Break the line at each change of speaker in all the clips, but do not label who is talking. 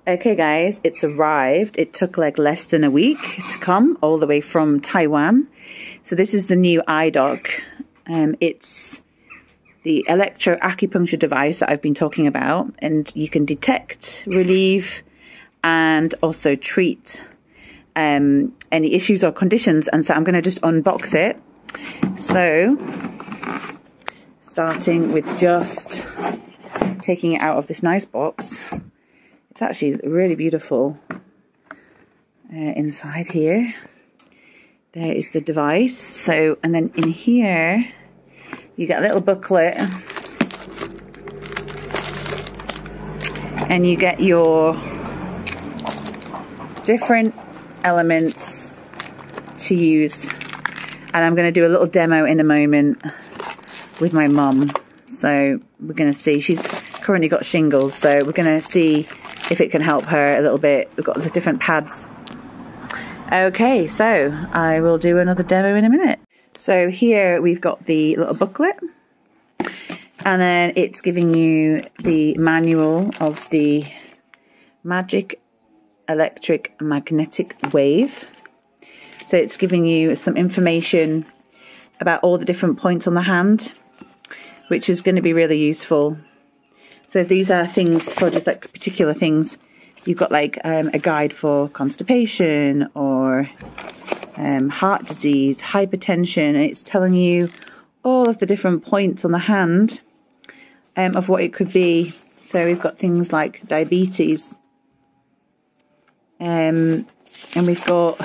Okay guys, it's arrived. It took like less than a week to come all the way from Taiwan. So this is the new I.doc. It's the Electro acupuncture device that I've been talking about, and you can detect, relieve and also treat any issues or conditions. And so I'm going to just unbox it. So starting with just taking it out of this nice box. It's actually really beautiful inside here. There is the device. So, and then in here, you get a little booklet. And you get your different elements to use. And I'm going to do a little demo in a moment with my mum. So we're going to see. She's currently got shingles. So we're going to see if it can help her a little bit. We've got the different pads. Okay, so I will do another demo in a minute. So here we've got the little booklet, and then it's giving you the manual of the magic electric magnetic wave. So it's giving you some information about all the different points on the hand, which is going to be really useful. So these are things for just like particular things. You've got like a guide for constipation or heart disease, hypertension, and it's telling you all of the different points on the hand of what it could be. So we've got things like diabetes, and we've got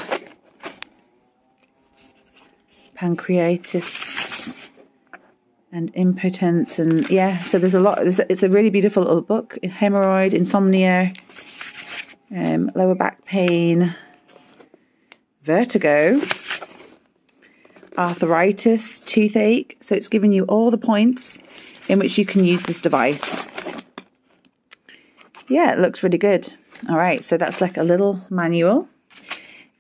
pancreatitis and impotence, and yeah, so there's a lot. It's a really beautiful little book. Hemorrhoid, insomnia, lower back pain, vertigo, arthritis, toothache. So it's giving you all the points in which you can use this device. Yeah, it looks really good. All right, so that's like a little manual,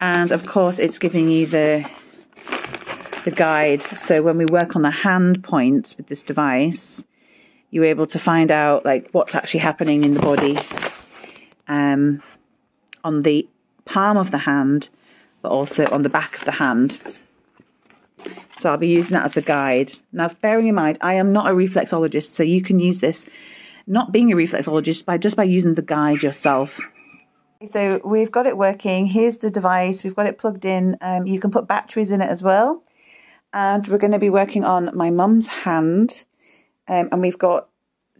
and of course it's giving you the guide. So when we work on the hand points with this device, you're able to find out like what's actually happening in the body on the palm of the hand, but also on the back of the hand. So I'll be using that as a guide. Now, bearing in mind, I am not a reflexologist, so you can use this, not being a reflexologist, just by using the guide yourself. So we've got it working. Here's the device. We've got it plugged in. You can put batteries in it as well. And we're going to be working on my mum's hand. And we've got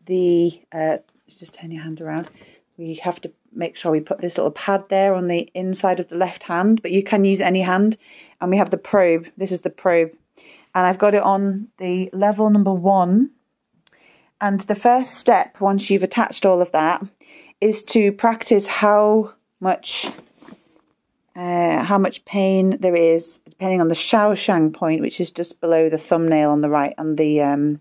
the, just turn your hand around. We have to make sure we put this little pad there on the inside of the left hand, but you can use any hand. And we have the probe. This is the probe. And I've got it on the level number 1. And the first step, once you've attached all of that, is to practice how much pain there is, depending on the Shaoshang point, which is just below the thumbnail on the right, on the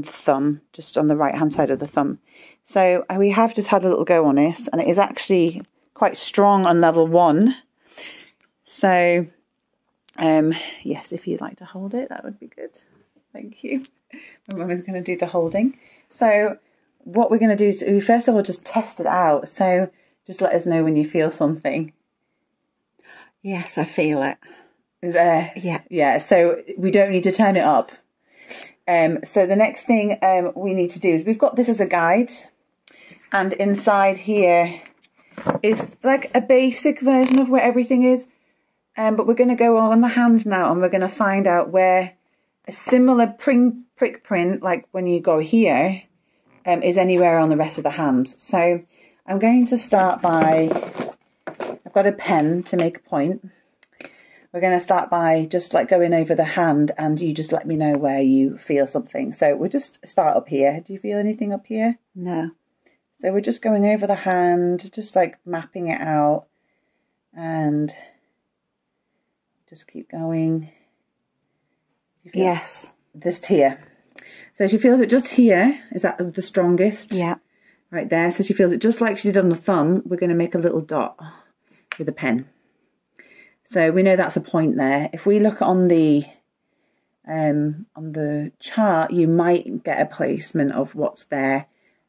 thumb, just on the right hand side of the thumb. So we have just had a little go on this, and it is actually quite strong on level 1. So yes, if you'd like to hold it, that would be good. Thank you. My mum is going to do the holding. So what we're going to do is we first of all just test it out. So just let us know when you feel something.
Yes, I feel it.
There.
Yeah.
Yeah, so we don't need to turn it up. So the next thing we need to do is we've got this as a guide. And inside here is like a basic version of where everything is. But we're going to go on the hand now, and we're going to find out where a similar prick print, like when you go here, is anywhere on the rest of the hand. So I'm going to start by, I've got a pen to make a point. We're going to start by just like going over the hand, and you just let me know where you feel something. So we'll just start up here. Do you feel anything up here?
No.
So we're just going over the hand, just like mapping it out, and just keep going.
Yes.
Just here. So she feels it just here. Is that the strongest?
Yeah.
Right there. So she feels it just like she did on the thumb. We're going to make a little dot with a pen. So we know that's a point there. If we look on the chart, you might get a placement of what's there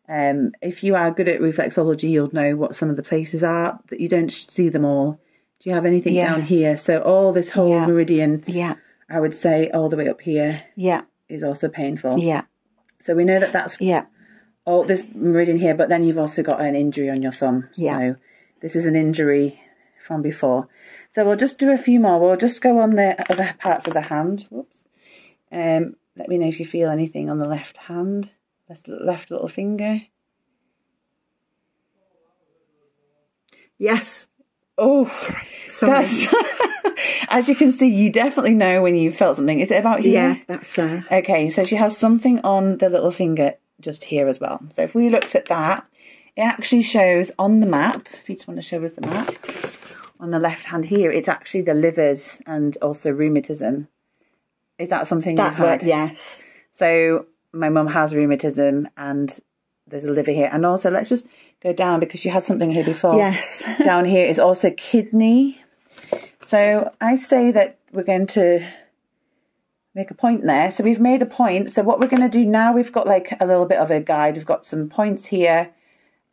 If you are good at reflexology, you'll know what some of the places are, but you don't see them all. Do you have anything down here? So all this whole meridian, I would say all the way up here is also painful. So we know that that's all this meridian here, but then you've also got an injury on your thumb. So this is an injury from before. So we'll just do a few more. We'll just go on the other parts of the hand. Whoops. Let me know if you feel anything on the left hand. Left little finger.
Yes.
Oh,
sorry.
As you can see, you definitely know when you felt something. Is it about here?
Yeah, that's there.
Okay, so she has something on the little finger just here as well. So if we looked at that, it actually shows on the map, if you just want to show us the map, on the left hand here, it's actually the livers and also rheumatism. Is that something you've had?
Yes.
So my mum has rheumatism and there's a liver here. And also, let's just go down because she had something here before.
Yes.
Down here is also kidney. So I say that we're going to make a point there. So we've made a point. So what we're going to do now, we've got like a little bit of a guide. We've got some points here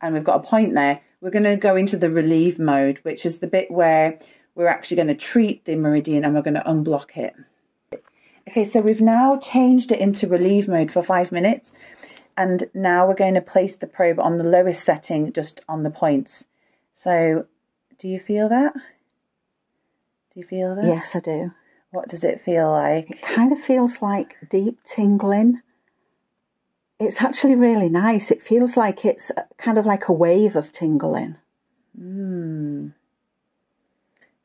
and we've got a point there. We're going to go into the relieve mode, which is the bit where we're actually going to treat the meridian and we're going to unblock it. Okay, so we've now changed it into relieve mode for 5 minutes. And now we're going to place the probe on the lowest setting, just on the points. So do you feel that? Do you feel that?
Yes, I do.
What does it feel like?
It kind of feels like deep tingling. It's actually really nice. It feels like it's kind of like a wave of tingling.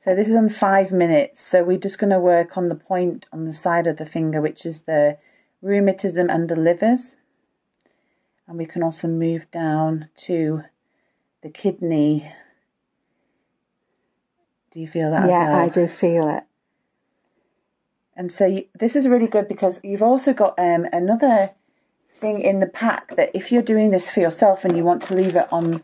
So this is on 5 minutes. So we're just going to work on the point on the side of the finger, which is the rheumatism and the livers. And we can also move down to the kidney. Do you feel that as well?
Yeah, I do feel it.
And so this is really good because you've also got another thing in the pack that if you're doing this for yourself and you want to leave it on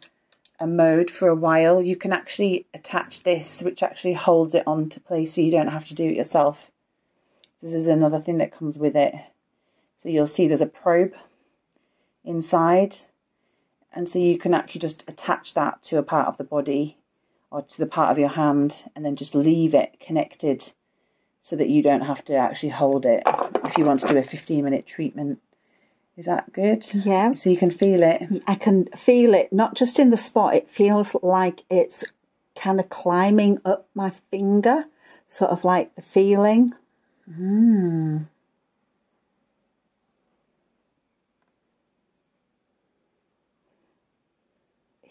a mode for a while, you can actually attach this, which actually holds it onto place so you don't have to do it yourself. This is another thing that comes with it. So you'll see there's a probe inside, and so you can actually just attach that to a part of the body or to the part of your hand and then just leave it connected so that you don't have to actually hold it if you want to do a 15-minute treatment. Is that good?
Yeah.
So you can feel it?
I can feel it, not just in the spot, it feels like it's kind of climbing up my finger, sort of like the feeling.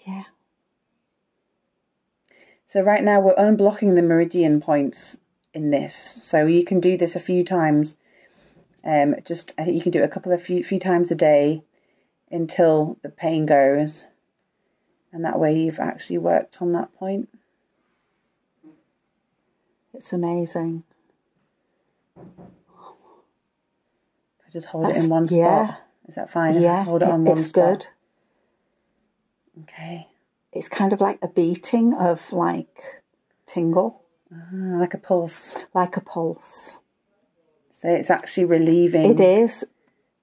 Yeah.
So right now we're unblocking the meridian points in this. So you can do this a few times. I think you can do it few times a day until the pain goes. And that way you've actually worked on that point.
It's amazing.
I just hold it in one spot. Is that fine?
Yeah,
Hold it on one spot.
It's good.
Okay.
It's kind of like a beating of like tingle.
Like a pulse.
Like a pulse.
So it's actually relieving.
It is.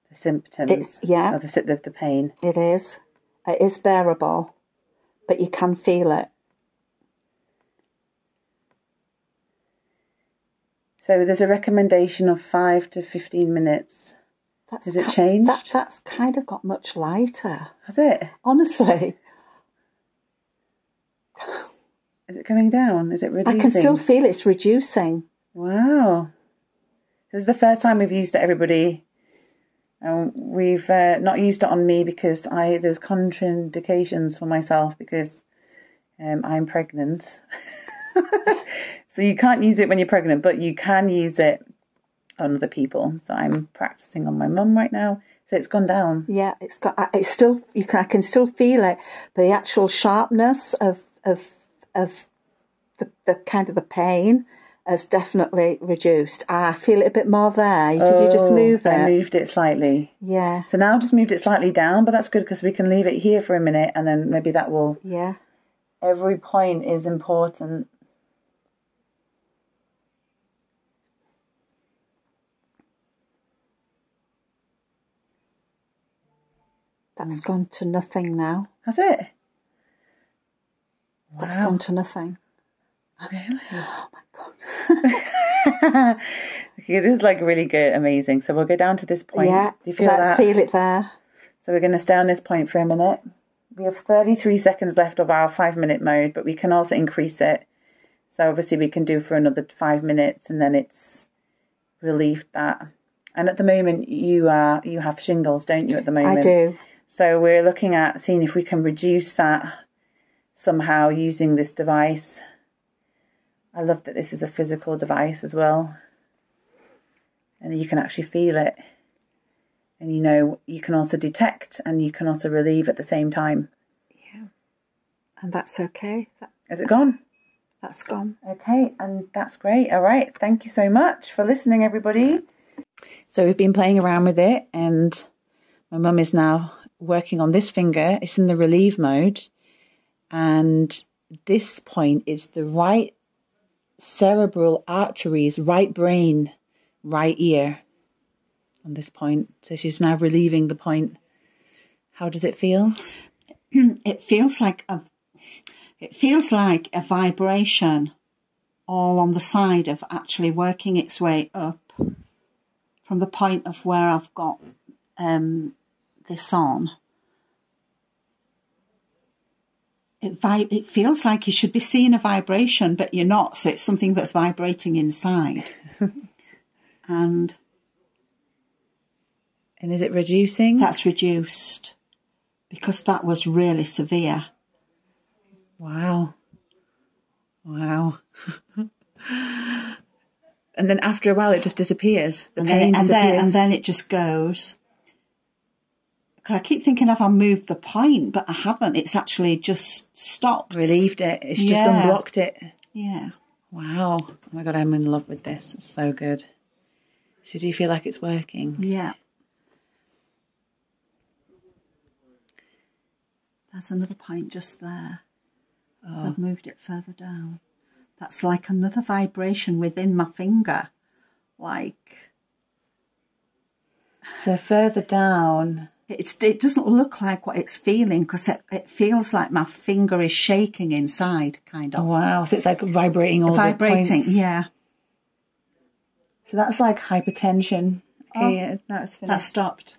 The symptoms.
Of
the pain.
It is. It is bearable, but you can feel it.
So there's a recommendation of 5 to 15 minutes. Has it changed?
That's kind of got much lighter.
Has it?
Honestly.
Is it coming down? Is it relieving?
I can still feel it's reducing.
Wow. This is the first time we've used it, everybody. We've not used it on me because there's contraindications for myself because I'm pregnant. So you can't use it when you're pregnant, but you can use it on other people. So I'm practicing on my mum right now. So it's gone down.
Yeah, it's still, I can still feel it, but the actual sharpness of the kind of the pain has definitely reduced. I feel it a bit more there. Did you just move it?
I moved it slightly.
Yeah.
So now I've just moved it slightly down, but that's good because we can leave it here for a minute and then maybe that will...
Yeah.
Every point is important.
That's gone to nothing now.
Has it? Wow.
That's gone to nothing.
Really?
Oh my God.
Okay, this is like really good, amazing. So we'll go down to this point.
Yeah,
do you feel that?
Feel it there.
So we're going to stay on this point for a minute. We have 33 seconds left of our 5-minute mode, but we can also increase it. So obviously we can do for another 5 minutes, and then it's relieved that. And at the moment you have shingles, don't you, at the moment?
I do.
So we're looking at seeing if we can reduce that somehow using this device. I love that this is a physical device as well. And you can actually feel it. And you know, you can also detect and you can also relieve at the same time.
Yeah. And that's okay.
Is it gone?
That's gone.
Okay, and that's great. All right. Thank you so much for listening, everybody. So we've been playing around with it, and my mum is now working on this finger. It's in the relieve mode. And this point is the right cerebral arteries, right brain, right ear on this point. So she's now relieving the point. How does it feel?
It feels like a vibration all on the side of actually working its way up from the point of where I've got this on. It feels like you should be seeing a vibration, but you're not. So it's something that's vibrating inside. And
is it reducing?
That's reduced, because that was really severe.
Wow. Wow. And then after a while it just disappears. The pain disappears.
And then it just goes. I keep thinking if I moved the point, but I haven't. It's actually just stopped.
Relieved it. It's just unblocked it.
Yeah.
Wow. Oh my God, I'm in love with this. It's so good. So do you feel like it's working?
Yeah. There's another point just there. Oh. So I've moved it further down. That's like another vibration within my finger. Like.
So further down.
It doesn't look like what it's feeling, because it feels like my finger is shaking inside, kind of.
Oh, wow. So it's like vibrating all the points.
Yeah.
So that's like hypertension. Okay,
now it's finished. That stopped.